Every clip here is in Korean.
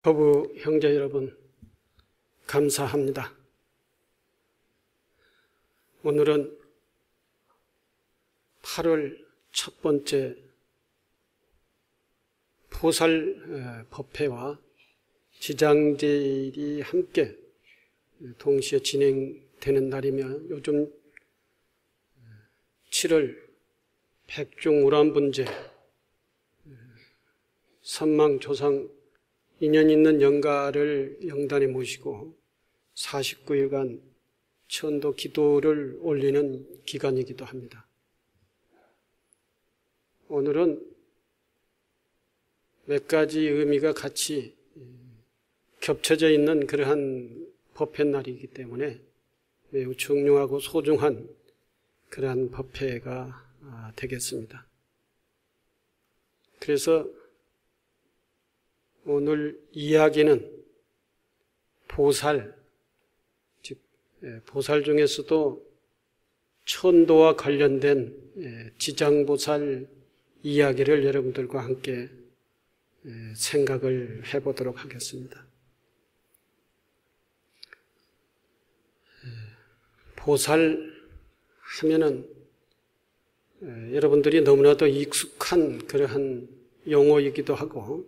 허부 형제 여러분, 감사합니다. 오늘은 8월 첫 번째 보살 법회와 지장제일이 함께 동시에 진행되는 날이며, 요즘 7월 백중우란분제 선망조상 인연 있는 영가를 영단에 모시고 49일간 천도 기도를 올리는 기간이기도 합니다. 오늘은 몇 가지 의미가 같이 겹쳐져 있는 그러한 법회 날이기 때문에 매우 중요하고 소중한 그러한 법회가 되겠습니다. 그래서 오늘 이야기는 보살, 즉 보살 중에서도 천도와 관련된 지장보살 이야기를 여러분들과 함께 생각을 해보도록 하겠습니다. 보살 하면은 여러분들이 너무나도 익숙한 그러한 용어이기도 하고,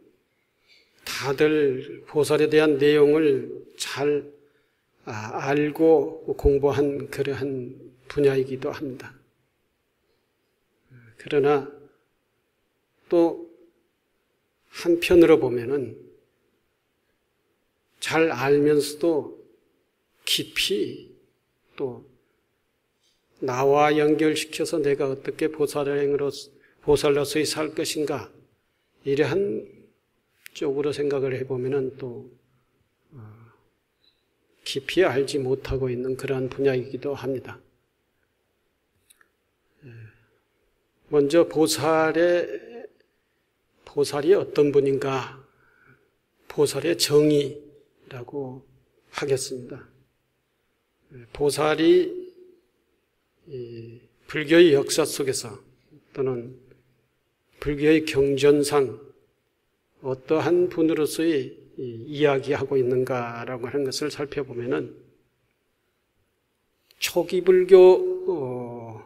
다들 보살에 대한 내용을 잘 알고 공부한 그러한 분야이기도 합니다. 그러나 또 한편으로 보면은 잘 알면서도 깊이 또 나와 연결시켜서 내가 어떻게 보살로서의 살 것인가, 이러한 쪽으로 생각을 해보면은 또 깊이 알지 못하고 있는 그러한 분야이기도 합니다. 먼저 보살이 어떤 분인가, 보살의 정의라고 하겠습니다. 보살이 불교의 역사 속에서 또는 불교의 경전상 어떠한 분으로서의 이야기하고 있는가라고 하는 것을 살펴보면은, 초기 불교에는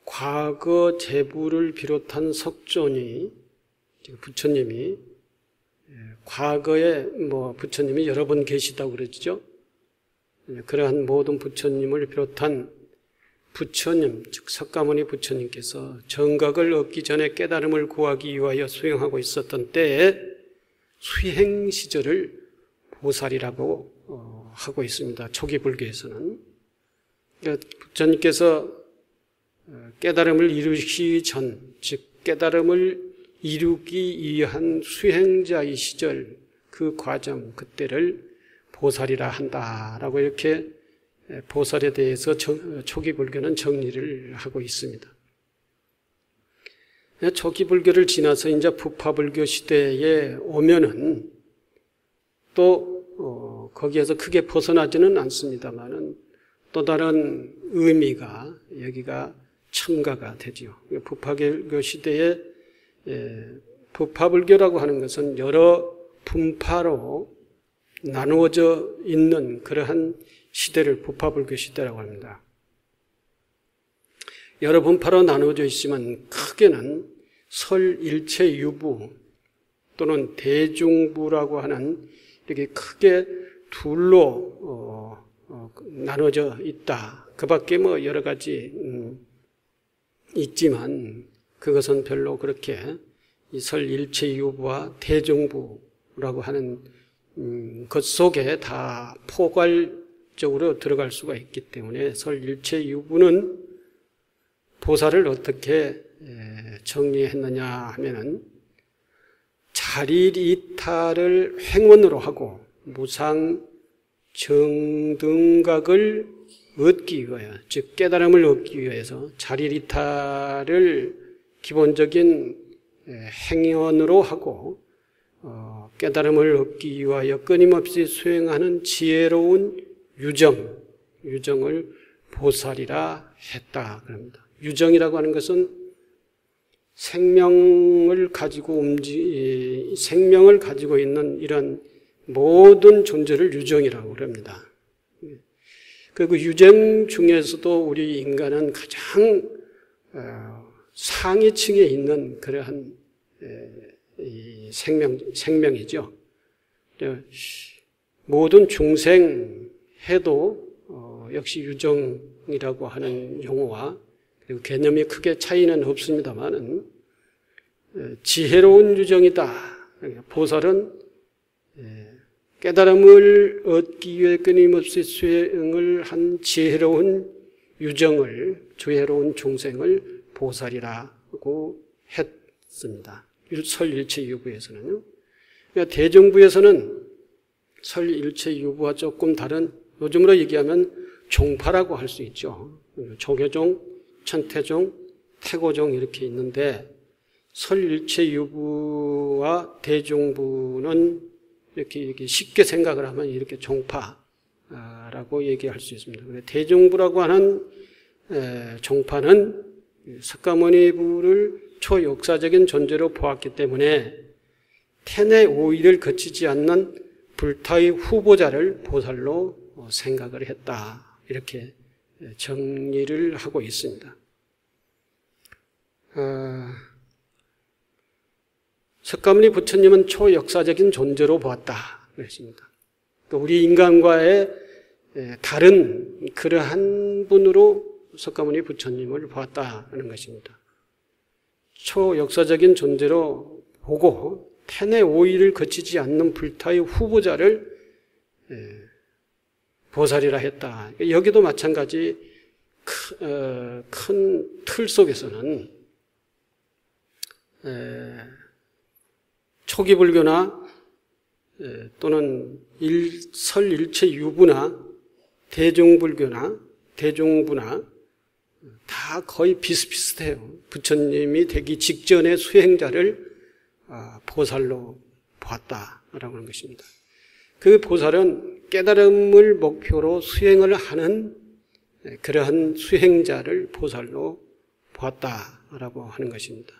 과거 제부를 비롯한 석존이, 부처님이, 과거에 부처님이 여러 번 계시다고 그러죠. 그러한 모든 부처님을 비롯한 부처님, 즉 석가모니 부처님께서 정각을 얻기 전에 깨달음을 구하기 위하여 수행하고 있었던 때에 수행 시절을 보살이라고 하고 있습니다. 초기 불교에서는. 부처님께서 깨달음을 이루기 전, 즉 깨달음을 이루기 위한 수행자의 시절, 그 과정, 그때를 보살이라 한다라고 이렇게 보살에 대해서 초기 불교는 정리를 하고 있습니다. 초기 불교를 지나서 이제 부파불교 시대에 오면은 또 거기에서 크게 벗어나지는 않습니다만은 또 다른 의미가 여기가 첨가가 되지요. 부파불교 시대에 부파불교라고 하는 것은 여러 분파로 나누어져 있는 그러한 시대를 부파불교 시대라고 합니다. 여러 분파로 나누어져 있지만 크게는 설일체유부 또는 대중부라고 하는 이렇게 크게 둘로 나누어져 있다. 그 밖에 여러 가지 있지만 그것은 별로 그렇게 이 설일체유부와 대중부라고 하는 것 속에 다 포괄적으로 들어갈 수가 있기 때문에 설일체유부는 보살을 어떻게 정리했느냐 하면은 자리이탈을 횡원으로 하고 무상 정등각을 얻기 위하여, 즉 깨달음을 얻기 위해서 자리이탈을 기본적인 행원으로 하고 깨달음을 얻기 위하여 끊임없이 수행하는 지혜로운 유정을 보살이라 했다 그럽니다. 유정이라고 하는 것은 생명을 가지고 있는 이런 모든 존재를 유정이라고 합니다. 그 유정 중에서도 우리 인간은 가장 상위층에 있는 그러한 생명이죠. 모든 중생해도 역시 유정이라고 하는 용어와 그리고 개념이 크게 차이는 없습니다만은 지혜로운 유정이다. 보살은 깨달음을 얻기 위해 끊임없이 수행을 한 지혜로운 유정을, 지혜로운 중생을 보살이라고 했습니다. 설일체유부에서는요. 그러니까 대정부에서는 설일체유부와 조금 다른, 요즘으로 얘기하면 종파라고 할 수 있죠. 조계종, 천태종, 태고종 이렇게 있는데 설일체유부와 대종부는 이렇게 쉽게 생각을 하면 이렇게 종파라고 얘기할 수 있습니다. 대종부라고 하는 종파는 석가모니부를 초역사적인 존재로 보았기 때문에 텐의 오의를 거치지 않는 불타의 후보자를 보살로 생각을 했다. 이렇게 정리를 하고 있습니다. 석가모니 부처님은 초역사적인 존재로 보았다. 그랬습니다. 우리 인간과의 다른 그러한 분으로 석가모니 부처님을 보았다는 것입니다. 초역사적인 존재로 보고 텐의 오의를 거치지 않는 불타의 후보자를 보살이라 했다. 여기도 마찬가지 큰 틀 속에서는 초기 불교나 또는 설일체유부나 대종불교나 대종부나 다 거의 비슷비슷해요. 부처님이 되기 직전의 수행자를 보살로 보았다라고 하는 것입니다. 그 보살은 깨달음을 목표로 수행을 하는 그러한 수행자를 보살로 보았다라고 하는 것입니다.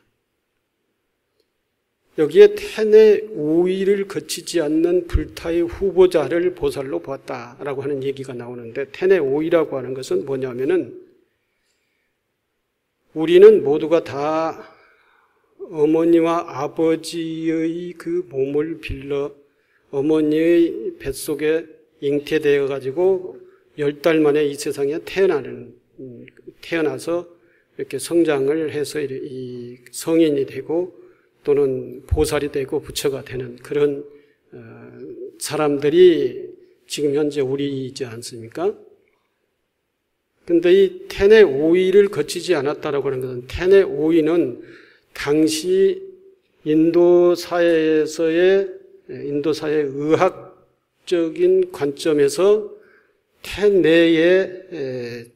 여기에 텐의 오의를 거치지 않는 불타의 후보자를 보살로 보았다라고 하는 얘기가 나오는데, 텐의 오의라고 하는 것은 뭐냐면은 우리는 모두가 다 어머니와 아버지의 그 몸을 빌려 어머니의 뱃속에 잉태되어 가지고 10달 만에 이 세상에 태어나서 이렇게 성장을 해서 이 성인이 되고 또는 보살이 되고 부처가 되는 그런 사람들이 지금 현재 우리이지 않습니까? 근데 이 텐의 오의를 거치지 않았다라고 하는 것은, 텐의 오의는 당시 인도 사회의 의학적인 관점에서 텐 내에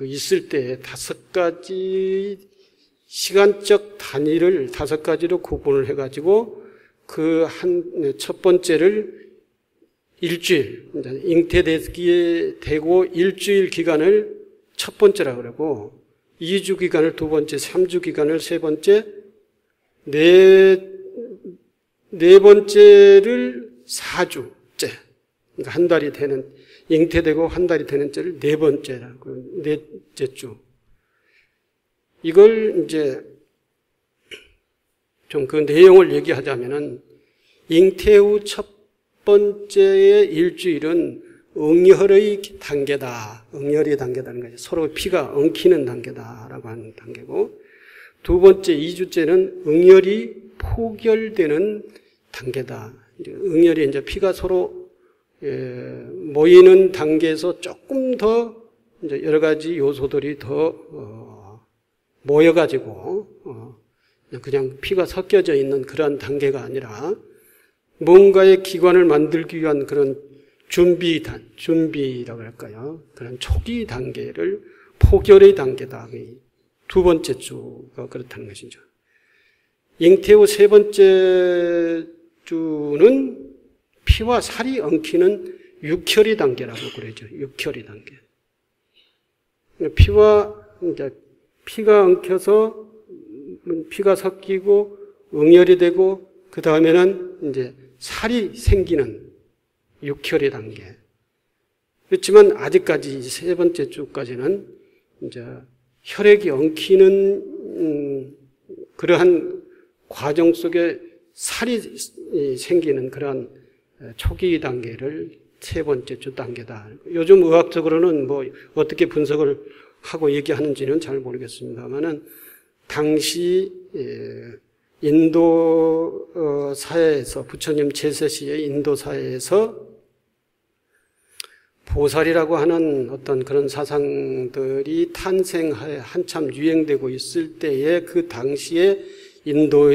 있을 때 5가지 시간적 단위를 5가지로 구분을 해가지고 그 첫 번째를 일주일, 잉태되기에 되고 일주일 기간을 첫 번째라고 그러고, 2주 기간을 두 번째, 3주 기간을 세 번째, 네 번째를 4주째. 그러니까 한 달이 되는, 잉태되고 한 달이 되는 때를 네 번째라고, 넷째 주. 이걸 이제 좀 그 내용을 얘기하자면은, 잉태 후 첫 번째의 일주일은 응혈의 단계다. 응혈의 단계다는 거죠. 서로 피가 엉키는 단계다라고 하는 단계고, 두 번째 2주째는 응혈이 포결되는 단계다. 응혈이 이제 피가 서로 모이는 단계에서 조금 더 이제 여러 가지 요소들이 더 모여가지고 그냥 피가 섞여져 있는 그런 단계가 아니라 뭔가의 기관을 만들기 위한 그런 준비라고 할까요? 그런 초기 단계를 포결의 단계다. 두 번째 주가 그렇다는 것이죠. 잉태 후 세 번째 주는 피와 살이 엉키는 육혈의 단계라고 그러죠. 육혈의 단계. 피가 엉켜서 피가 섞이고 응열이 되고 그 다음에는 이제 살이 생기는 육혈의 단계. 그렇지만 아직까지 세 번째 주까지는 이제 혈액이 엉키는 그러한 과정 속에 살이 생기는 그러한 초기 단계를 세 번째 주 단계다. 요즘 의학적으로는 뭐 어떻게 분석을 하고 얘기하는지는 잘 모르겠습니다만은 당시 인도 사회에서 부처님 제세 시의 인도 사회에서 보살이라고 하는 어떤 그런 사상들이 탄생하여 한참 유행되고 있을 때에 그 당시에 인도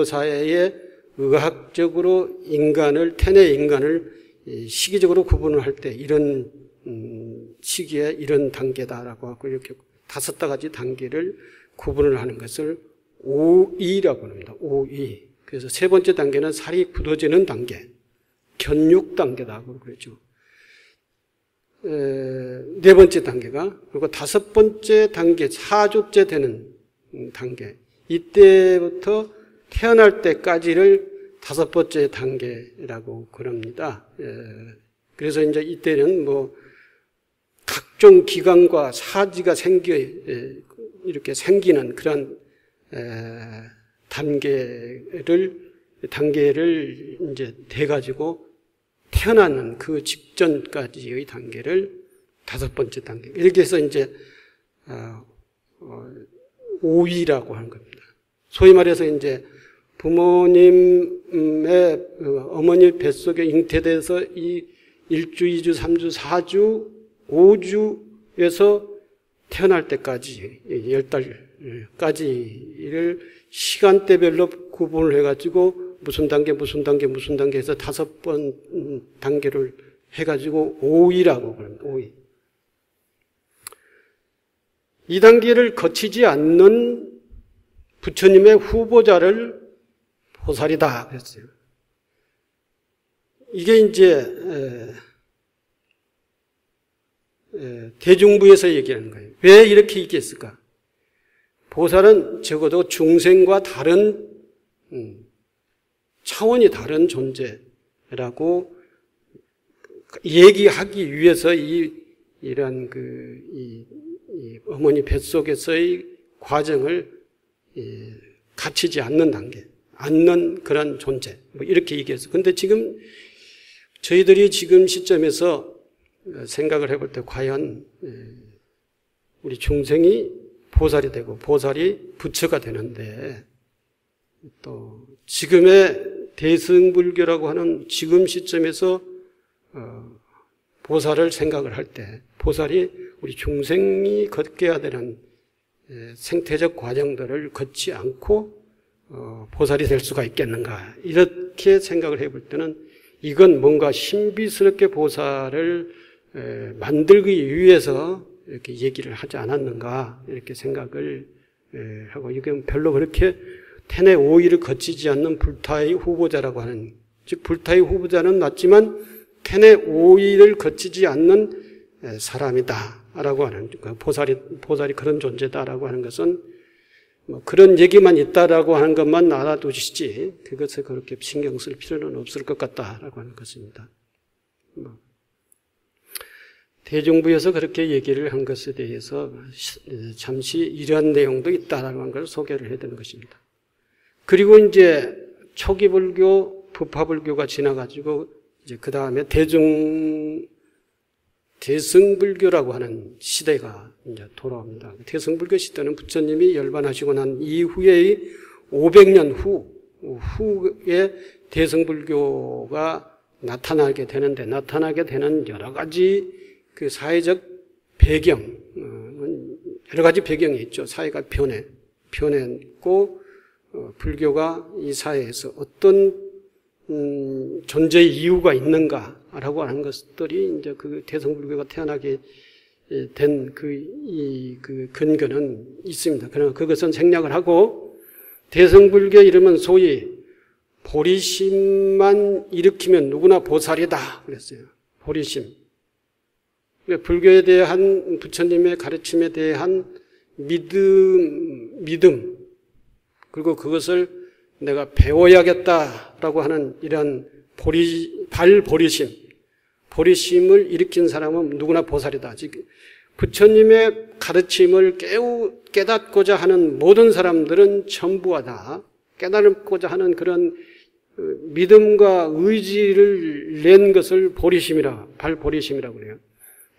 사회의 의학적으로 태내 인간을 시기적으로 구분을 할 때 이런 시기에 이런 단계다라고 하고 이렇게 5가지 단계를 구분을 하는 것을 오이라고 합니다. 오이. 그래서 세 번째 단계는 살이 굳어지는 단계, 견육 단계다고 그러죠. 네 번째 단계가, 그리고 5번째 단계, 4주째 되는 단계. 이때부터 태어날 때까지를 5번째 단계라고 그럽니다. 그래서 이제 이때는 뭐 각종 기관과 사지가 이렇게 생기는 그런 단계를 이제 돼가지고 태어나는 그 직전까지의 단계를 5번째 단계. 이렇게 해서 이제 오위라고 하는 겁니다. 소위 말해서 이제 부모님의 어머니 뱃속에 잉태돼서 이 1주, 2주, 3주, 4주, 5주에서 태어날 때까지 10달까지를 시간대별로 구분을 해가지고 무슨 단계 해서 5번 단계를 해가지고 오이라고 그럽니다. 오이. 이 단계를 거치지 않는 부처님의 후보자를 보살이다 그랬어요. 이게 이제 대중부에서 얘기하는 거예요. 왜 이렇게 얘기했을까? 보살은 적어도 중생과 다른 차원이 다른 존재라고 얘기하기 위해서 이런 이 어머니 뱃속에서의 과정을 갖추지 않는 단계, 않는 그런 존재, 뭐 이렇게 얘기해서. 근데 지금 저희들이 지금 시점에서 생각을 해볼 때 과연 우리 중생이 보살이 되고 보살이 부처가 되는데 또 지금의 대승불교라고 하는 지금 시점에서 보살을 생각을 할 때 보살이 우리 중생이 겪어야 되는 생태적 과정들을 걷지 않고 보살이 될 수가 있겠는가 이렇게 생각을 해볼 때는 이건 뭔가 신비스럽게 보살을 만들기 위해서 이렇게 얘기를 하지 않았는가 이렇게 생각을 하고 이건 별로 그렇게 태내 오이를 거치지 않는 불타의 후보자라고 하는 즉 불타의 후보자는 맞지만 태내 오이를 거치지 않는 사람이다라고 하는 보살이 그런 존재다라고 하는 것은 뭐 그런 얘기만 있다라고 하는 것만 알아두시지 그것을 그렇게 신경 쓸 필요는 없을 것 같다라고 하는 것입니다. 대중부에서 그렇게 얘기를 한 것에 대해서 잠시 이러한 내용도 있다라고 하는 것을 소개를 해야 되는 것입니다. 그리고 이제 초기 불교, 부파불교가 지나가지고 이제 그 다음에 대승불교라고 하는 시대가 이제 돌아옵니다. 대승불교 시대는 부처님이 열반하시고 난 이후에 500년 후에 대승불교가 나타나게 되는 여러 가지 그 사회적 배경, 여러 가지 배경이 있죠. 사회가 변했고, 불교가 이 사회에서 어떤 존재의 이유가 있는가라고 하는 것들이 이제 그 대승불교가 태어나게 된 그 근거는 있습니다. 그러나 그것은 생략을 하고 대승불교 이름은 소위 보리심만 일으키면 누구나 보살이다 그랬어요. 보리심. 불교에 대한 부처님의 가르침에 대한 믿음, 그리고 그것을 내가 배워야겠다라고 하는 이런 보리심을 일으킨 사람은 누구나 보살이다. 즉, 부처님의 가르침을 깨닫고자 하는 모든 사람들은 전부가 다 깨달고자 하는 그런 믿음과 의지를 낸 것을 발보리심이라고 그래요.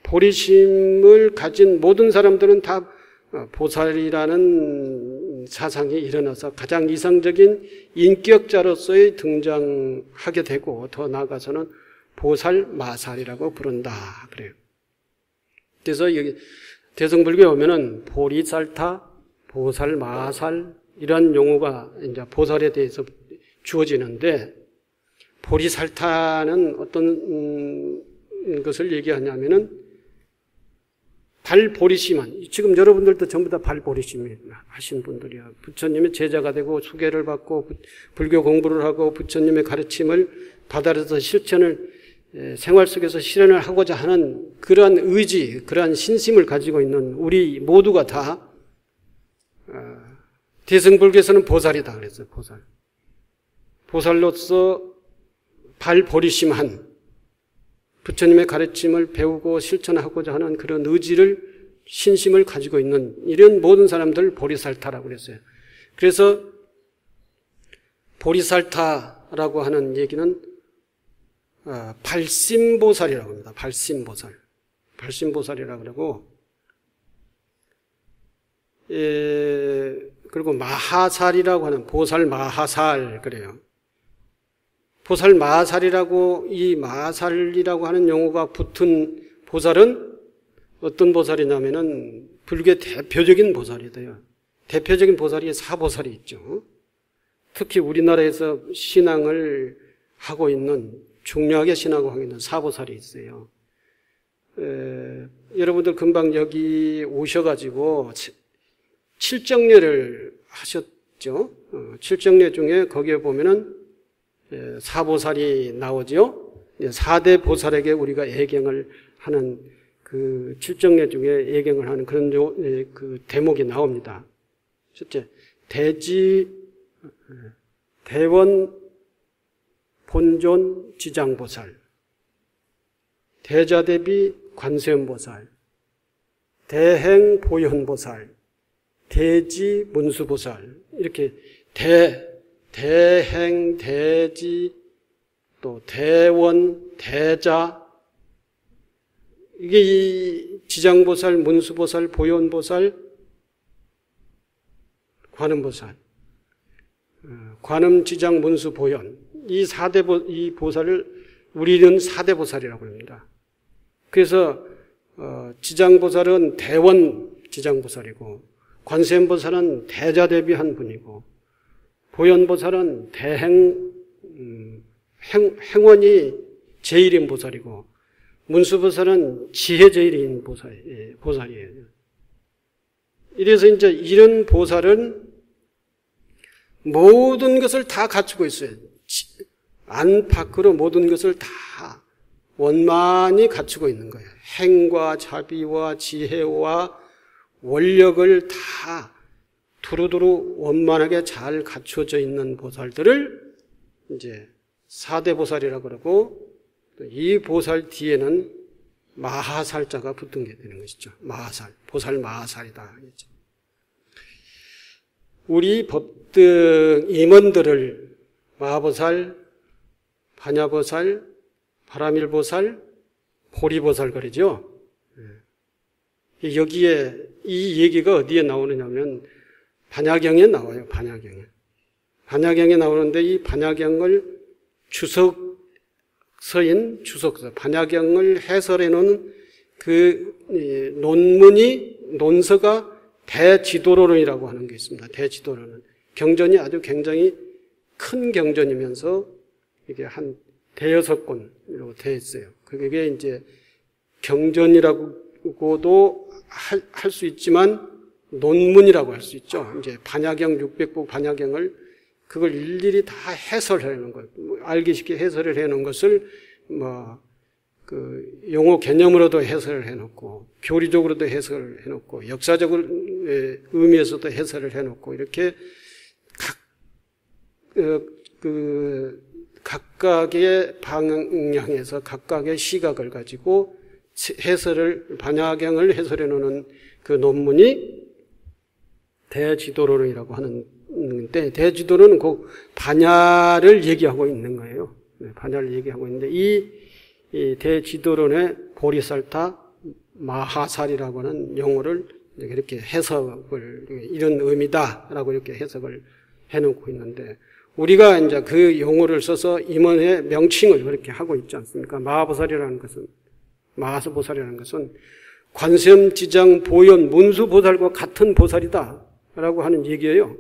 보리심을 가진 모든 사람들은 다 보살이라는 사상이 일어나서 가장 이상적인 인격자로서의 등장하게 되고, 더 나아가서는 보살마살이라고 부른다 그래요. 그래서 여기 대승불교에 오면은 보리살타, 보살마살 이런 용어가 이제 보살에 대해서 주어지는데, 보리살타는 어떤 것을 얘기하냐면은 발보리심한, 지금 여러분들도 전부 다 발보리심 하신 분들이야. 부처님의 제자가 되고 수계를 받고 불교 공부를 하고 부처님의 가르침을 받아들여서 실천을 생활 속에서 실현을 하고자 하는 그러한 의지, 그러한 신심을 가지고 있는 우리 모두가 다 대승불교에서는 보살이다 그랬어요. 보살로서 발보리심한, 부처님의 가르침을 배우고 실천하고자 하는 그런 의지를, 신심을 가지고 있는 이런 모든 사람들 보리살타라고 그랬어요. 그래서 보리살타라고 하는 얘기는 발심보살이라고 합니다. 발심보살이라고 그러고, 그리고 마하살이라고 하는 보살마하살 그래요. 보살마살이라고, 이 마살이라고 하는 용어가 붙은 보살은 어떤 보살이냐면은 불교의 대표적인 보살이 돼요. 대표적인 보살이 사보살이 있죠. 특히 우리나라에서 신앙을 하고 있는, 중요하게 신앙하고 있는 사보살이 있어요. 여러분들 금방 여기 오셔가지고 칠정례를 하셨죠. 칠정례 중에 거기에 보면은 사보살이 나오죠. 4대 보살에게 우리가 예경을 하는 그 칠정례 중에 예경을 하는 그런 그 대목이 나옵니다. 첫째, 대원 본존 지장보살, 대자대비 관세음보살, 대행 보현보살, 대지 문수보살, 이렇게 대행, 대지, 또 대원, 대자, 이게 이 지장보살, 문수보살, 보현보살, 관음보살, 관음, 지장, 문수, 보현, 이 보살을 우리는 4대 보살이라고 합니다. 그래서 지장보살은 대원 지장보살이고, 관세음보살은 대자대비한 분이고, 보현보살은 행원이 제일인 보살이고, 문수보살은 지혜 제일인 보살이에요. 이래서 이제 이런 보살은 모든 것을 다 갖추고 있어요. 안팎으로 모든 것을 다 원만히 갖추고 있는 거예요. 행과 자비와 지혜와 원력을 다 두루두루 원만하게 잘 갖춰져 있는 보살들을 이제 4대 보살이라고 그러고, 이 보살 뒤에는 마하살자가 붙은 게 되는 것이죠. 마하살, 보살 마하살이다. 우리 법등 임원들을 마하보살, 반야보살, 바라밀보살, 보리보살 그러죠. 여기에 이 얘기가 어디에 나오느냐면 반야경에 나와요. 반야경에 나오는데, 이 반야경을 주석서인 주석서, 반야경을 해설해 놓은 그 논서가 대지도론이라고 하는 게 있습니다. 대지도론은 경전이 아주 굉장히 큰 경전이면서 이게 한 대여섯 권으로 되어 있어요. 그게 이제 경전이라고도 할 수 있지만 논문이라고 할 수 있죠. 이제 반야경 600부 반야경을 그걸 일일이 다 해설해 놓은 거예요. 알기 쉽게 해설을 해 놓은 것을 그 용어 개념으로도 해설을 해놓고 교리적으로도 해설을 해놓고 역사적으로 의미에서도 해설을 해놓고 이렇게 각각의 방향에서 각각의 시각을 가지고 반야경을 해설해 놓는 그 논문이 대지도론이라고 하는데, 대지도론은 그 반야를 얘기하고 있는 거예요. 반야를 얘기하고 있는데, 이 대지도론의 보리살타 마하살이라고 하는 용어를 이렇게 해석을, 이런 의미다라고 이렇게 해석을 해놓고 있는데, 우리가 이제 그 용어를 써서 임원의 명칭을 그렇게 하고 있지 않습니까? 마하보살이라는 것은, 마하보살이라는 것은 관세음지장 보현 문수보살과 같은 보살이다 라고 하는 얘기예요.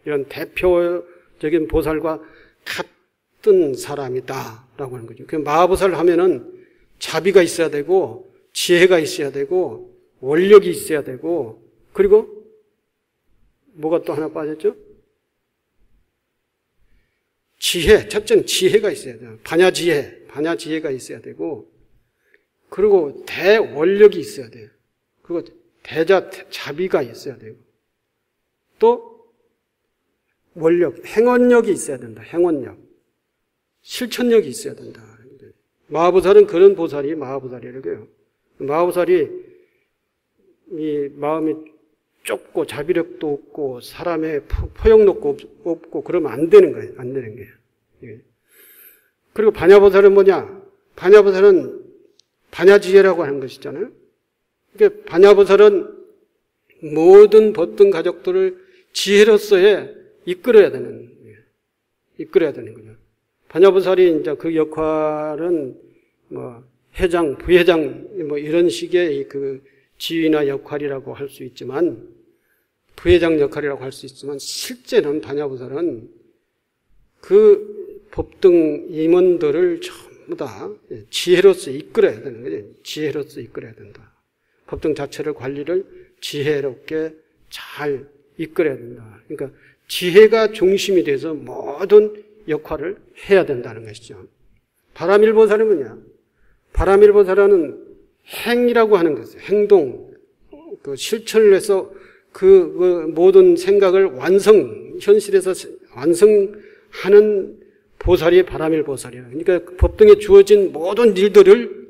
이런 대표적인 보살과 같은 사람이다 라고 하는 거죠. 그 마하보살 하면은 자비가 있어야 되고 지혜가 있어야 되고 원력이 있어야 되고, 그리고 뭐가 또 하나 빠졌죠? 지혜. 첫째는 지혜가 있어야 돼요. 반야지혜가 있어야 되고, 그리고 대원력이 있어야 돼요. 그리고 자비가 있어야 되고, 또 원력, 행원력이 있어야 된다. 행원력, 실천력이 있어야 된다. 마하보살은 그런 보살이 마하보살이라고 해요. 마하보살이 이 마음이 좁고 자비력도 없고 사람의 포용력도 없고 그러면 안 되는 거예요. 안 되는 거예요. 그리고 반야보살은 뭐냐? 반야보살은 반야지혜라고 하는 것이잖아요. 그러니까 반야보살은 모든 법등 가족들을 지혜로서의 이끌어야 되는 거죠. 반야보살이 이제 그 역할은 뭐 회장, 부회장 뭐 이런 식의 그 지위나 역할이라고 할 수 있지만, 부회장 역할이라고 할 수 있지만, 실제는 반야보살은 그 법등 임원들을 전부 다 지혜로서 이끌어야 되는 거죠. 지혜로서 이끌어야 된다. 법등 자체를 관리를 지혜롭게 잘 이끌어야 된다. 그러니까 지혜가 중심이 돼서 모든 역할을 해야 된다는 것이죠. 바라밀보살은 뭐냐? 바라밀보살은 행이라고 하는 것이에요. 행동, 그 실천을 해서 그 모든 생각을 현실에서 완성하는 보살이 바라밀보살이에요. 그러니까 법등에 주어진 모든 일들을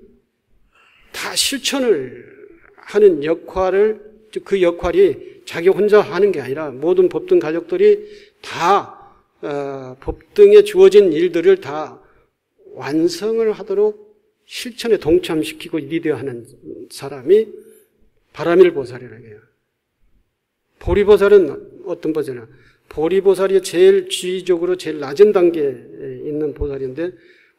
다 실천을 하는 그 역할이 자기 혼자 하는 게 아니라 모든 법등 가족들이 다 법등에 주어진 일들을 다 완성을 하도록 실천에 동참시키고 리드하는 사람이 바라밀보살이라고 해요. 보리보살은 어떤 보살이냐? 보리보살이 제일 지위적으로 제일 낮은 단계에 있는 보살인데,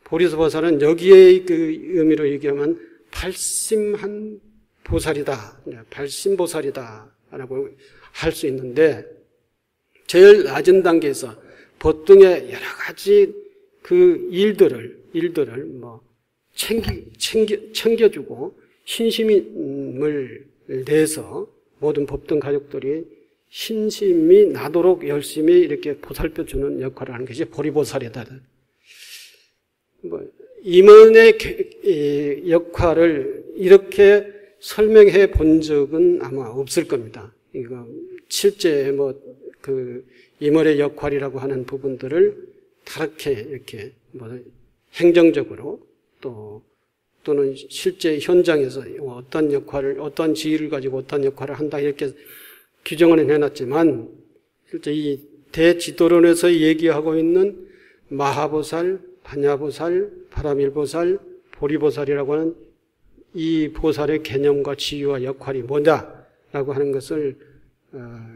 보리보살은 여기에 그 의미로 얘기하면 발심한 보살이다, 발심보살이다라고 할 수 있는데, 제일 낮은 단계에서 법등의 여러 가지 그 일들을 뭐 챙겨주고 신심을 내서 모든 법등 가족들이 신심이 나도록 열심히 이렇게 보살펴주는 역할을 하는 것이 보리보살이다. 임원의 역할을 이렇게 설명해 본 적은 아마 없을 겁니다. 이거 실제 그 임원의 역할이라고 하는 부분들을 다르게 이렇게 행정적으로 또는 실제 현장에서 어떤 지위를 가지고 어떤 역할을 한다 이렇게 규정을 해놨지만, 실제 이 대지도론에서 얘기하고 있는 마하보살, 반야보살, 바라밀보살, 보리보살이라고 하는 이 보살의 개념과 지위와 역할이 뭐냐라고 하는 것을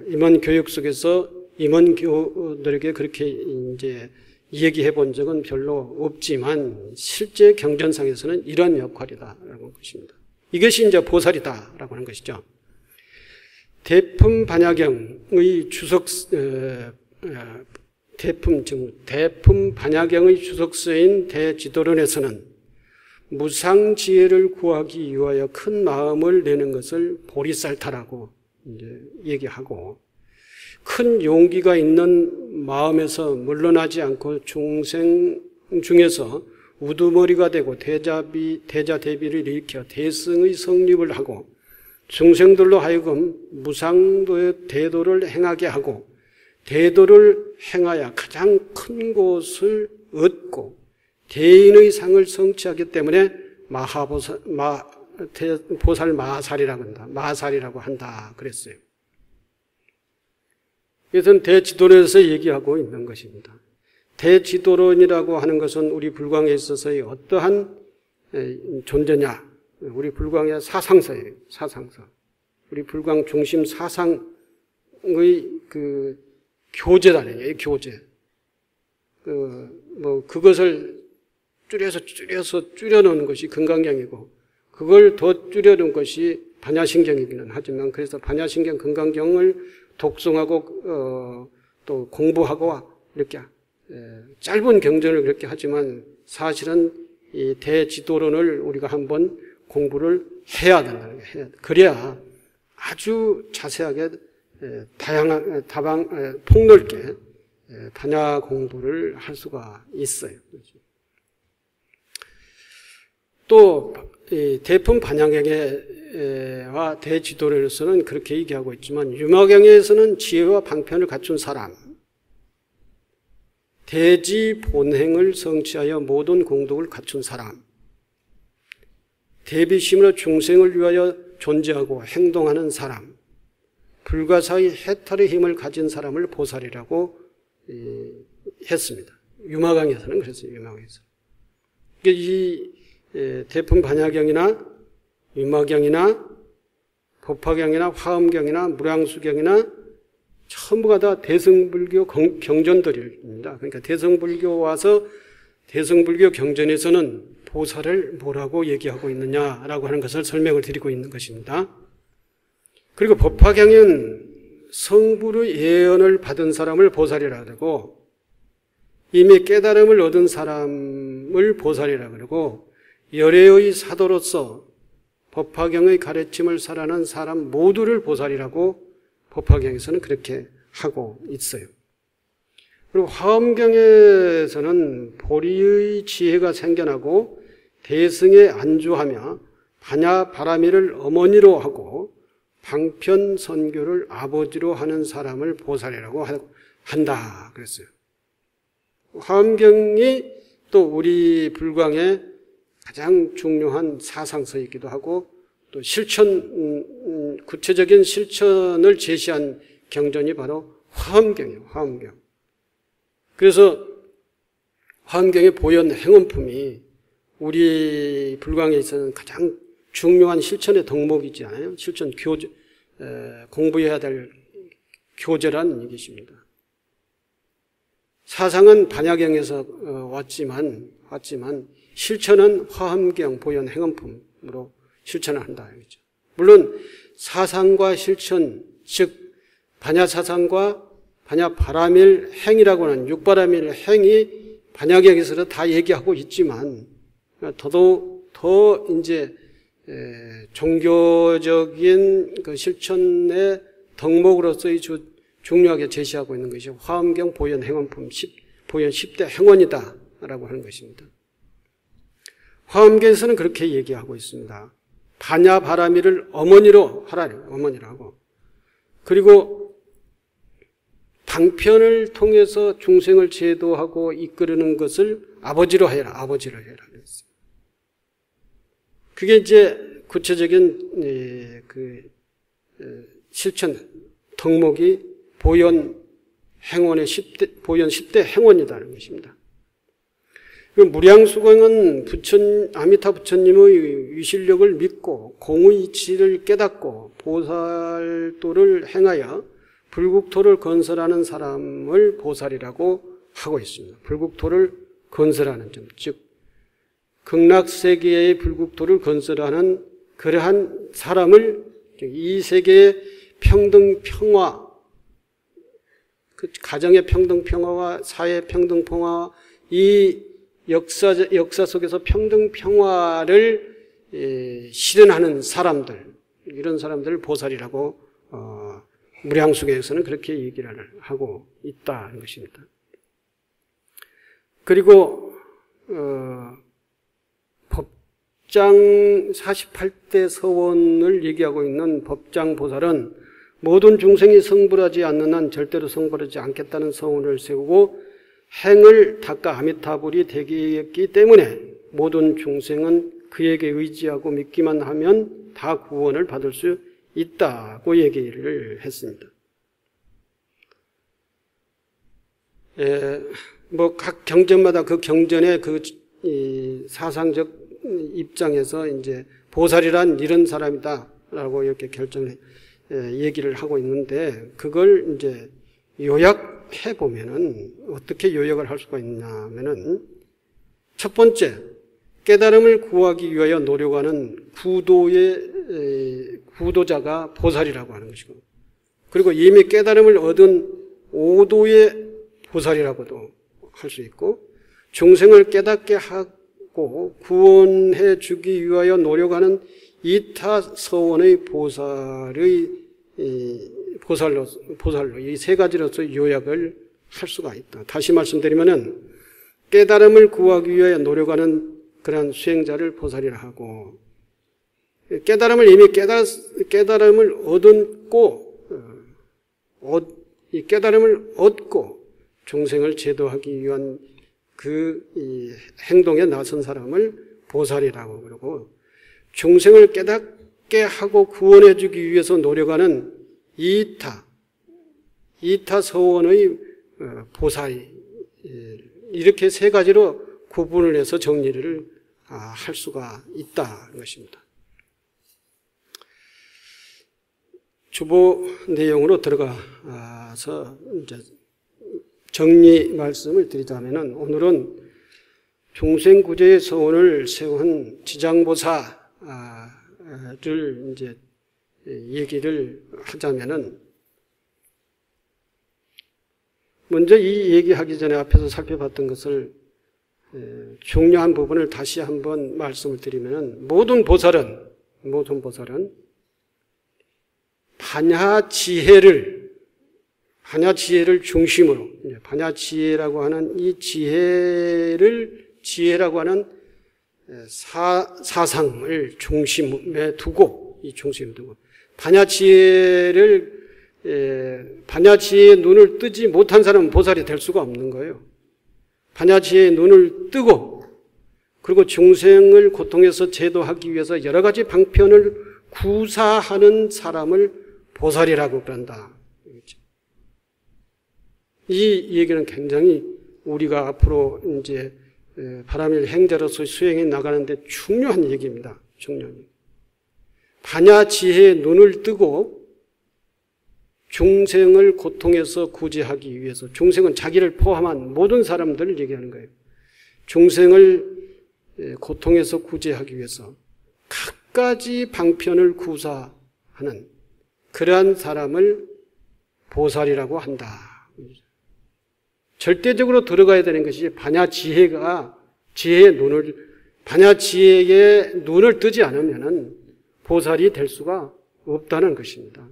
임원 교육 속에서 임원교들에게 그렇게 이제 얘기해 본 적은 별로 없지만, 실제 경전상에서는 이런 역할이다라고 하는 것입니다. 이것이 이제 보살이다라고 하는 것이죠. 대품 반야경의 대품 반야경의 주석서인 대지도론에서는 무상지혜를 구하기 위하여 큰 마음을 내는 것을 보리살타라고 이제 얘기하고, 큰 용기가 있는 마음에서 물러나지 않고 중생 중에서 우두머리가 되고 대자대비를 일으켜 대승의 성립을 하고 중생들로 하여금 무상도의 대도를 행하게 하고 대도를 행하여 가장 큰 곳을 얻고 대인의 상을 성취하기 때문에 보살 마살이라고 한다 그랬어요. 이것은 대지도론에서 얘기하고 있는 것입니다. 대지도론이라고 하는 것은 우리 불광에 있어서의 어떠한 존재냐? 우리 불광의 사상서예요. 사상서. 우리 불광 중심 사상의 그 교제라는 교제. 그것을 줄여놓은 것이 건강경이고, 그걸 더 줄여놓은 것이 반야신경이기는 하지만, 그래서 반야신경 건강경을 독송하고, 또 공부하고, 이렇게, 짧은 경전을 그렇게 하지만, 사실은 이 대지도론을 우리가 한번 공부를 해야 된다는 거예요. 그래야 아주 자세하게, 폭넓게, 반야 공부를 할 수가 있어요. 또 대품 반야경과 대지도론에서는 그렇게 얘기하고 있지만 유마경에서는 지혜와 방편을 갖춘 사람, 대지 본행을 성취하여 모든 공덕을 갖춘 사람, 대비심으로 중생을 위하여 존재하고 행동하는 사람, 불가사의 해탈의 힘을 가진 사람을 보살이라고 했습니다. 유마강에서는 그랬어요. 유마강에서. 이 대품 반야경이나 유마경이나 법화경이나 화엄경이나 무량수경이나 전부가 다 대승불교 경전들입니다. 그러니까 대승불교 와서 대승불교 경전에서는 보살을 뭐라고 얘기하고 있느냐라고 하는 것을 설명을 드리고 있는 것입니다. 그리고 법화경은 성불의 예언을 받은 사람을 보살이라 그러고 이미 깨달음을 얻은 사람을 보살이라 그러고 열애의 사도로서 법화경의 가르침을 살아낸 사람 모두를 보살이라고 법화경에서는 그렇게 하고 있어요. 그리고 화엄경에서는 보리의 지혜가 생겨나고 대승에 안주하며 반야 바라미를 어머니로 하고 방편 선교를 아버지로 하는 사람을 보살이라고 한다 그랬어요. 화엄경이 또 우리 불광의 가장 중요한 사상서이기도 하고 또 구체적인 실천을 제시한 경전이 바로 화엄경이에요. 화엄경. 그래서 화엄경의 보현 행원품이 우리 불광에 있어서는 가장 중요한 실천의 덕목이잖아요. 실천 교재, 공부해야 될 교재라는 얘기십니다. 사상은 반야경에서 왔지만 실천은 화엄경 보현 행원품으로 실천을 한다. 물론 사상과 실천, 즉 반야사상과 반야바라밀 행이라고 하는 육바라밀 행이 반야경에서 다 얘기하고 있지만 더 이제 종교적인 그 실천의 덕목으로서의 중요하게 제시하고 있는 것이 화엄경 보현 행원품 보현 10대 행원이다라고 하는 것입니다. 화엄경에서는 그렇게 얘기하고 있습니다. 반야바라밀을 어머니로 하라, 어머니로 하고. 그리고 방편을 통해서 중생을 제도하고 이끌는 것을 아버지로 해라, 아버지로 해라. 그게 이제 구체적인 실천, 덕목이 보현 행원의 10대 행원이라는 것입니다. 무량수경은 아미타 부처님의 위실력을 믿고 공의 이치를 깨닫고 보살도를 행하여 불국토를 건설하는 사람을 보살이라고 하고 있습니다. 불국토를 건설하는 점, 즉 극락세계의 불국토를 건설하는 그러한 사람을 이 세계의 평등 평화, 그 가정의 평등 평화와 사회 평등 평화, 이 역사 속에서 평등 평화를 실현하는 사람들, 이런 사람들을 보살이라고 무량수경에서는 그렇게 얘기를 하고 있다는 것입니다. 그리고 법장 48대 서원을 얘기하고 있는 법장보살은 모든 중생이 성불하지 않는 한 절대로 성불하지 않겠다는 서원을 세우고 행을 닦아 아미타불이 되기 때문에 모든 중생은 그에게 의지하고 믿기만 하면 다 구원을 받을 수 있다고 얘기를 했습니다. 각 경전마다 그 경전의 그 사상적 입장에서 이제 보살이란 이런 사람이다라고 이렇게 얘기를 하고 있는데, 그걸 이제 요약해 보면은 어떻게 요약을 할 수가 있냐면은, 첫 번째, 깨달음을 구하기 위하여 노력하는 구도자가 보살이라고 하는 것이고, 그리고 이미 깨달음을 얻은 오도의 보살이라고도 할 수 있고, 중생을 깨닫게 하고 구원해 주기 위하여 노력하는 이타서원의 보살로 이 세 가지로서 요약을 할 수가 있다. 다시 말씀드리면은 깨달음을 구하기 위하여 노력하는 그러한 수행자를 보살이라 하고, 깨달음을 이미 깨달음을 깨달음을 얻고 중생을 제도하기 위한 그 행동에 나선 사람을 보살이라고 그러고, 중생을 깨닫게 하고 구원해 주기 위해서 노력하는 이타서원의 보살, 이렇게 세 가지로 구분을 해서 정리를 할 수가 있다는 것입니다. 주보 내용으로 들어가서 이제 정리 말씀을 드리자면은, 오늘은 중생구제의 서원을 세운 지장보사를 이제 얘기를 하자면은, 먼저 이 얘기하기 전에 앞에서 살펴봤던 것을 중요한 부분을 다시 한번 말씀을 드리면은, 모든 보살은 반야지혜를 중심으로, 반야지혜라고 하는 이 지혜라고 하는 사상을 중심에 두고, 반야지혜의 눈을 뜨지 못한 사람은 보살이 될 수가 없는 거예요. 반야지혜의 눈을 뜨고, 그리고 중생을 고통에서 제도하기 위해서 여러 가지 방편을 구사하는 사람을 보살이라고 그런다. 이 얘기는 굉장히 우리가 앞으로 이제 바람일 행자로서 수행해 나가는데 중요한 얘기입니다. 중요한 얘기. 반야지혜의 눈을 뜨고 중생을 고통에서 구제하기 위해서, 중생은 자기를 포함한 모든 사람들을 얘기하는 거예요. 중생을 고통에서 구제하기 위해서 갖가지 방편을 구사하는 그러한 사람을 보살이라고 한다. 절대적으로 들어가야 되는 것이 반야지혜의 눈을 뜨지 않으면은 보살이 될 수가 없다는 것입니다.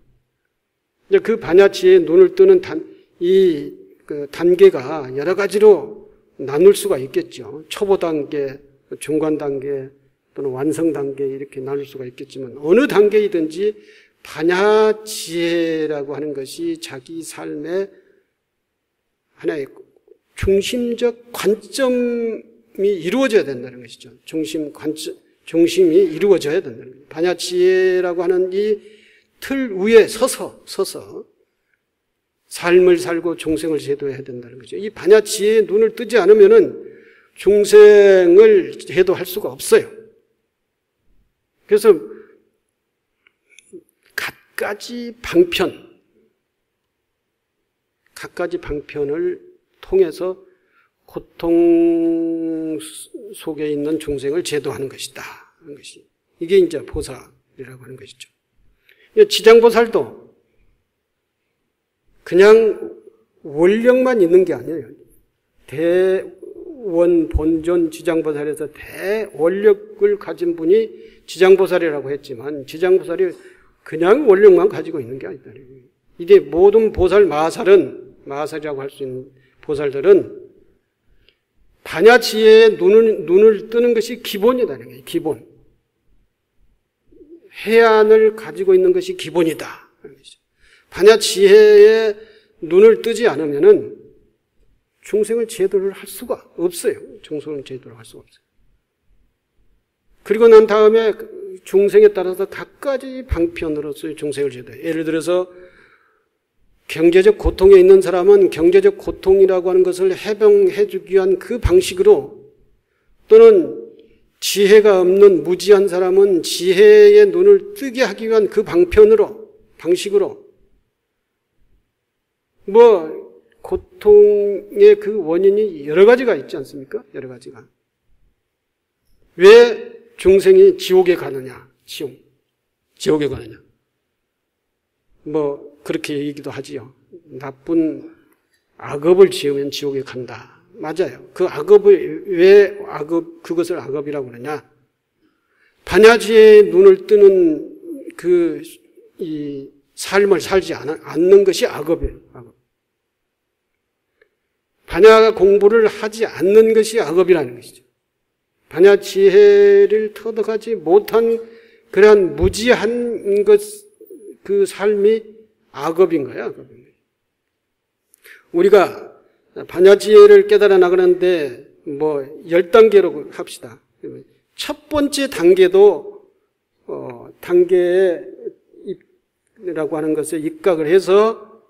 그 반야지혜의 눈을 뜨는 단계가 여러 가지로 나눌 수가 있겠죠. 초보 단계, 중간 단계, 또는 완성 단계, 이렇게 나눌 수가 있겠지만, 어느 단계이든지 반야지혜라고 하는 것이 자기 삶의 하나의 중심적 관점이 이루어져야 된다는 것이죠. 중심이 이루어져야 된다는 거예요. 반야지혜라고 하는 이 틀 위에 서서 삶을 살고 중생을 제도해야 된다는 거죠. 이 반야지혜의 눈을 뜨지 않으면은 중생을 제도할 수가 없어요. 그래서 갖가지 방편을 통해서 고통 속에 있는 중생을 제도하는 것이다. 하는 것이, 이게 이제 보살이라고 하는 것이죠. 지장보살도 그냥 원력만 있는 게 아니에요. 대원 본존 지장보살에서 대원력을 가진 분이 지장보살이라고 했지만, 지장보살이 그냥 원력만 가지고 있는 게 아니다. 이게 모든 보살 마살이라고 할 수 있는 보살들은 반야지혜의 눈을 뜨는 것이 기본이라는 거예요. 기본. 해안을 가지고 있는 것이 기본이다. 반야 지혜에 눈을 뜨지 않으면은 중생을 제도를 할 수가 없어요. 중생을 제도를 할 수가 없어요. 그리고 난 다음에 중생에 따라서 각가지 방편으로서 중생을 제도해요. 예를 들어서 경제적 고통에 있는 사람은 경제적 고통이라고 하는 것을 해병해 주기 위한 그 방식으로, 또는 지혜가 없는 무지한 사람은 지혜의 눈을 뜨게 하기 위한 그 방식으로 고통의 그 원인이 여러 가지가 있지 않습니까? 여러 가지가. 왜 중생이 지옥에 가느냐? 지옥에 가느냐? 그렇게 얘기도 하지요. 나쁜 악업을 지으면 지옥에 간다. 맞아요. 그 악업을, 왜 그것을 악업이라고 그러냐? 반야지혜의 눈을 뜨는 이 삶을 살지 않는 것이 악업이에요. 악업. 반야 공부를 하지 않는 것이 악업이라는 것이죠. 반야 지혜를 터득하지 못한 그러한 무지한 그 삶이 악업인 거야. 악업인 거야. 우리가 반야 지혜를 깨달아 나가는데 10단계로 합시다. 첫 번째 단계도 단계라고 하는 것에 입각을 해서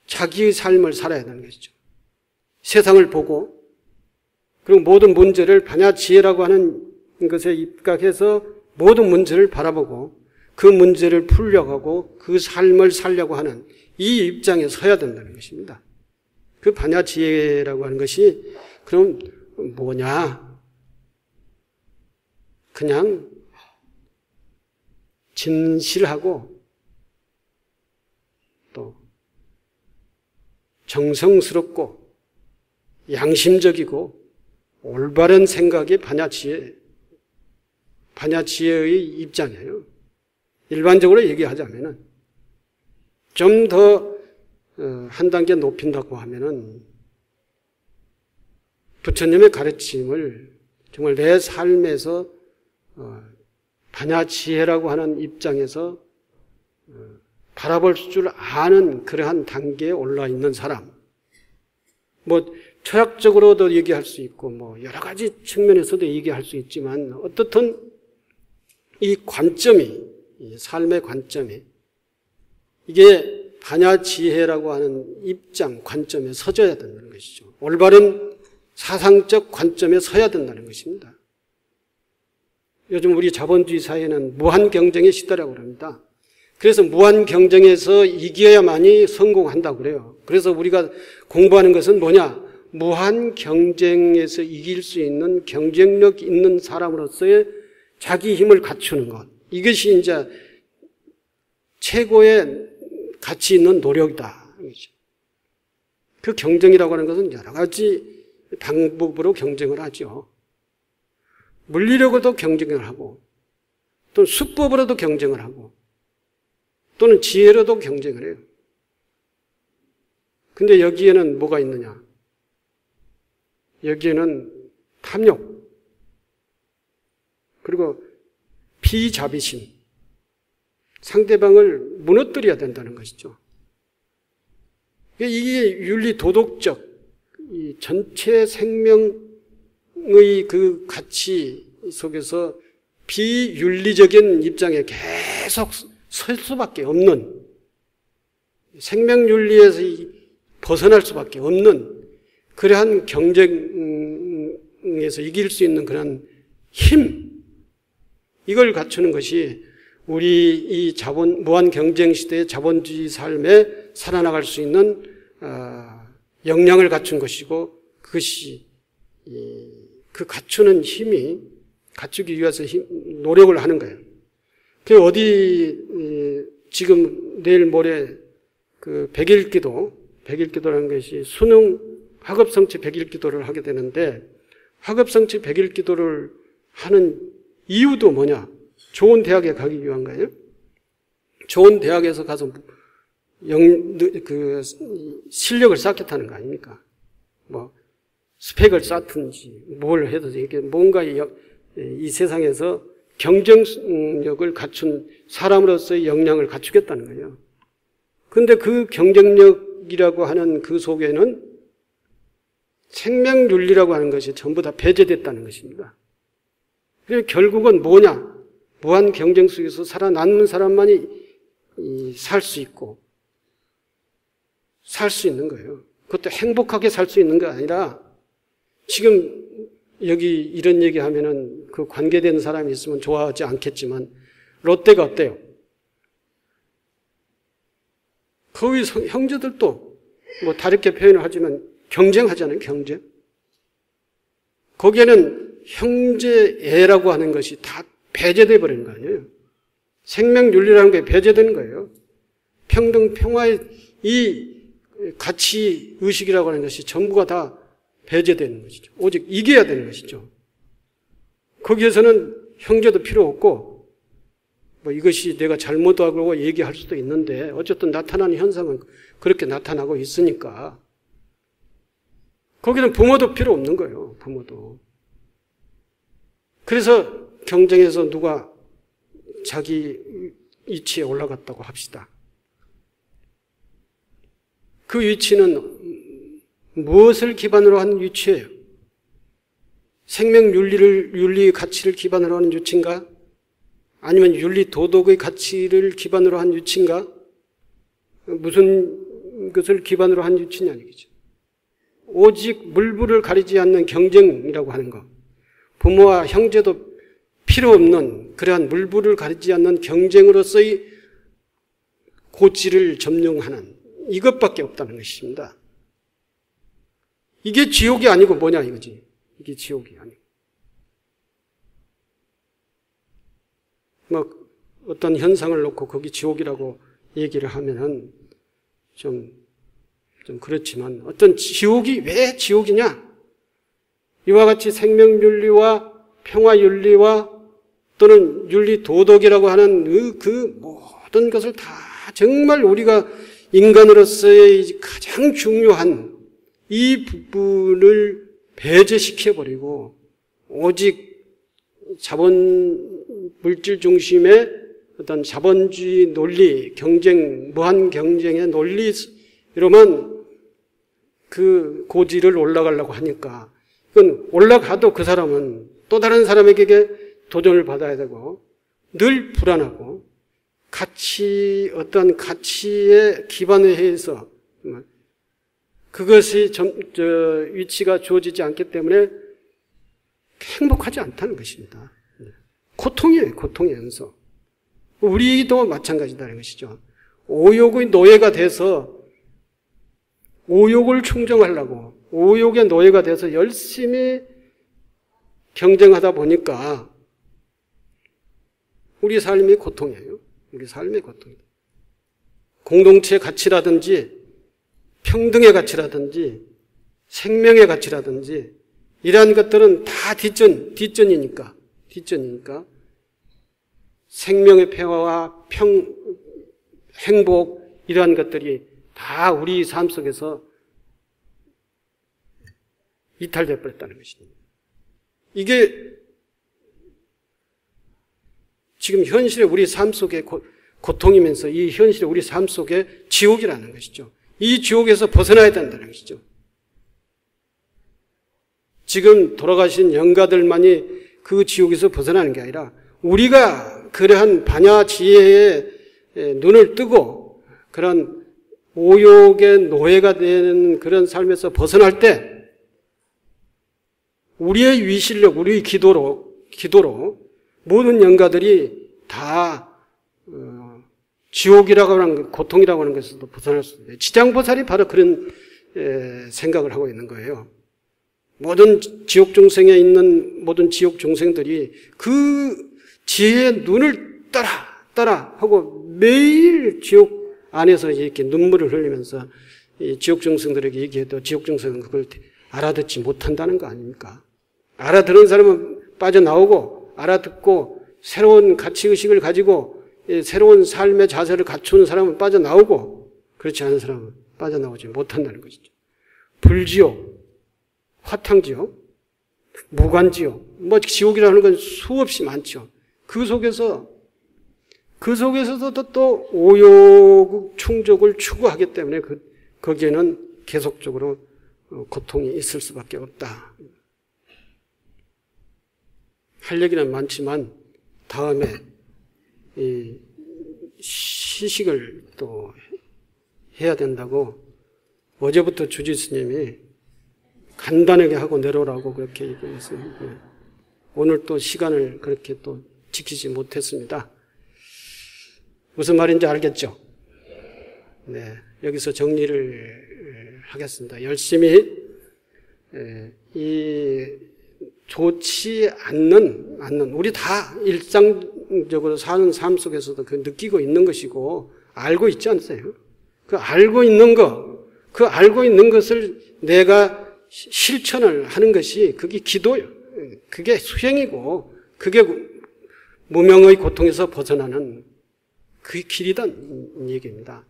자기의 삶을 살아야 되는 것이죠. 세상을 보고, 그리고 모든 문제를 반야 지혜라고 하는 것에 입각해서 모든 문제를 바라보고 그 문제를 풀려가고 그 삶을 살려고 하는 이 입장에 서야 된다는 것입니다. 그 반야 지혜라고 하는 것이 그럼 뭐냐? 그냥 진실하고 또 정성스럽고 양심적이고 올바른 생각이 반야 지혜의 입장이에요. 일반적으로 얘기하자면은 좀 더 한 단계 높인다고 하면은 부처님의 가르침을 정말 내 삶에서 반야 지혜라고 하는 입장에서 바라볼 줄 아는 그러한 단계에 올라 있는 사람, 철학적으로도 얘기할 수 있고 여러 가지 측면에서도 얘기할 수 있지만, 어떻든 이 관점이, 이 삶의 관점이, 이게 반야 지혜라고 하는 입장, 관점에 서져야 된다는 것이죠. 올바른 사상적 관점에 서야 된다는 것입니다. 요즘 우리 자본주의 사회는 무한 경쟁의 시대라고 합니다. 그래서 무한 경쟁에서 이겨야만이 성공한다고 그래요. 그래서 우리가 공부하는 것은 뭐냐? 무한 경쟁에서 이길 수 있는 경쟁력 있는 사람으로서의 자기 힘을 갖추는 것. 이것이 이제 최고의 가치 있는 노력이다. 그 경쟁이라고 하는 것은 여러 가지 방법으로 경쟁을 하죠. 물리력으로도 경쟁을 하고, 또는 수법으로도 경쟁을 하고, 또는 지혜로도 경쟁을 해요. 근데 여기에는 뭐가 있느냐? 여기에는 탐욕, 그리고 비자비심, 상대방을 무너뜨려야 된다는 것이죠. 이게 윤리 도덕적, 이 전체 생명의 그 가치 속에서 비윤리적인 입장에 계속 설 수밖에 없는, 생명윤리에서 벗어날 수밖에 없는 그러한 경쟁에서 이길 수 있는 그런 힘, 이걸 갖추는 것이 우리 이 무한 경쟁 시대의 자본주의 삶에 살아나갈 수 있는 역량을 갖춘 것이고, 그것이 그 갖추는 힘이 갖추기 위해서 노력을 하는 거예요. 그 지금 내일 모레 그 100일기도라는 것이 수능 학업성취 100일기도를 하게 되는데, 학업성취 100일기도를 하는 이유도 뭐냐? 좋은 대학에 가기 위한 거예요. 좋은 대학에서 가서 실력을 쌓겠다는 거 아닙니까? 스펙을 쌓든지 뭘 해도 이게 뭔가 이 세상에서 경쟁력을 갖춘 사람으로서의 역량을 갖추겠다는 거예요. 그런데 그 경쟁력이라고 하는 그 속에는 생명윤리라고 하는 것이 전부 다 배제됐다는 것입니다. 그래서 결국은 뭐냐? 무한 경쟁 속에서 살아남는 사람만이 살 수 있고 살 수 있는 거예요. 그것도 행복하게 살 수 있는 게 아니라 지금 여기 이런 얘기하면은 그 관계된 사람이 있으면 좋아하지 않겠지만 롯데가 어때요? 거기 형제들도 뭐 다르게 표현을 하지만 경쟁하잖아요. 경쟁. 거기에는 형제애라고 하는 것이 다 배제돼 버리는 거 아니에요. 생명윤리라는 게 배제되는 거예요. 평등, 평화의 이 가치 의식이라고 하는 것이 전부가 다 배제되는 것이죠. 오직 이겨야 되는 것이죠. 거기에서는 형제도 필요 없고 뭐 이것이 내가 잘못하고 얘기할 수도 있는데 어쨌든 나타나는 현상은 그렇게 나타나고 있으니까 거기는 부모도 필요 없는 거예요. 부모도. 그래서 경쟁에서 누가 자기 위치에 올라갔다고 합시다. 그 위치는 무엇을 기반으로 한 위치예요? 생명윤리의 가치를 기반으로 하는 위치인가? 아니면 윤리 도덕의 가치를 기반으로 한 위치인가? 무슨 것을 기반으로 한 위치냐 이거죠. 오직 물불을 가리지 않는 경쟁이라고 하는 것. 부모와 형제도 필요 없는 그러한 물불을 가리지 않는 경쟁으로서의 고지를 점령하는 이것밖에 없다는 것입니다. 이게 지옥이 아니고 뭐냐 이거지. 이게 지옥이 아니고. 뭐 어떤 현상을 놓고 거기 지옥이라고 얘기를 하면은 좀 그렇지만 어떤 지옥이 왜 지옥이냐? 이와 같이 생명윤리와 평화윤리와 또는 윤리도덕이라고 하는 그 모든 것을 다 정말 우리가 인간으로서의 가장 중요한 이 부분을 배제시켜버리고 오직 자본 물질 중심의 어떤 자본주의 논리, 경쟁, 무한 경쟁의 논리로만 그 고지를 올라가려고 하니까 그건 올라가도 그 사람은 또 다른 사람에게 도전을 받아야 되고 늘 불안하고 어떤 가치에 기반에 해서 그것이 위치가 주어지지 않기 때문에 행복하지 않다는 것입니다. 고통이에요. 고통의 연속. 우리도 마찬가지다는 것이죠. 오욕의 노예가 돼서 오욕을 충정하려고 오욕의 노예가 돼서 열심히 경쟁하다 보니까 우리 삶이 고통이에요. 우리 삶의 고통이다. 공동체의 가치라든지 평등의 가치라든지 생명의 가치라든지 이러한 것들은 다 뒷전이니까 생명의 평화와 행복 이러한 것들이 다 우리 삶 속에서 이탈되어 버렸다는 것입니다. 이게 지금 현실의 우리 삶 속의 고통이면서 이 현실의 우리 삶 속의 지옥이라는 것이죠. 이 지옥에서 벗어나야 된다는 것이죠. 지금 돌아가신 영가들만이 그 지옥에서 벗어나는 게 아니라 우리가 그러한 반야지혜에 눈을 뜨고 그런 오욕의 노예가 되는 그런 삶에서 벗어날 때 우리의 위실력, 우리의 기도로 모든 영가들이 다 지옥이라고 하는 고통이라고 하는 것에서도 벗어날 수 있어요. 지장보살이 바로 그런 생각을 하고 있는 거예요. 모든 지옥 중생에 있는 모든 지옥 중생들이 그 지혜의 눈을 따라 하고 매일 지옥 안에서 이렇게 눈물을 흘리면서 지옥 중생들에게 얘기해도 지옥 중생은 그걸 알아듣지 못한다는 거 아닙니까? 알아듣는 사람은 빠져나오고 알아듣고 새로운 가치의식을 가지고 새로운 삶의 자세를 갖추는 사람은 빠져나오고 그렇지 않은 사람은 빠져나오지 못한다는 것이죠. 불지옥, 화탕지옥, 무관지옥, 지옥이라는 건 수없이 많죠. 그 속에서도 또 오욕 충족을 추구하기 때문에 거기에는 계속적으로 고통이 있을 수밖에 없다. 할 얘기는 많지만 다음에 이 시식을 또 해야 된다고 어제부터 주지스님이 간단하게 하고 내려오라고 그렇게 얘기했어요. 오늘 또 시간을 그렇게 또 지키지 못했습니다. 무슨 말인지 알겠죠? 네, 여기서 정리를 하겠습니다. 열심히 이 좋지 않는 우리 다 일상적으로 사는 삶 속에서도 그 느끼고 있는 것이고 알고 있지 않으세요? 그 알고 있는 것을 내가 실천을 하는 것이 그게 기도예요. 그게 수행이고 그게 무명의 고통에서 벗어나는 그 길이란 얘기입니다.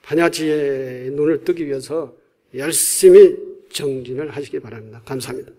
반야지의 눈을 뜨기 위해서 열심히 정진을 하시기 바랍니다. 감사합니다.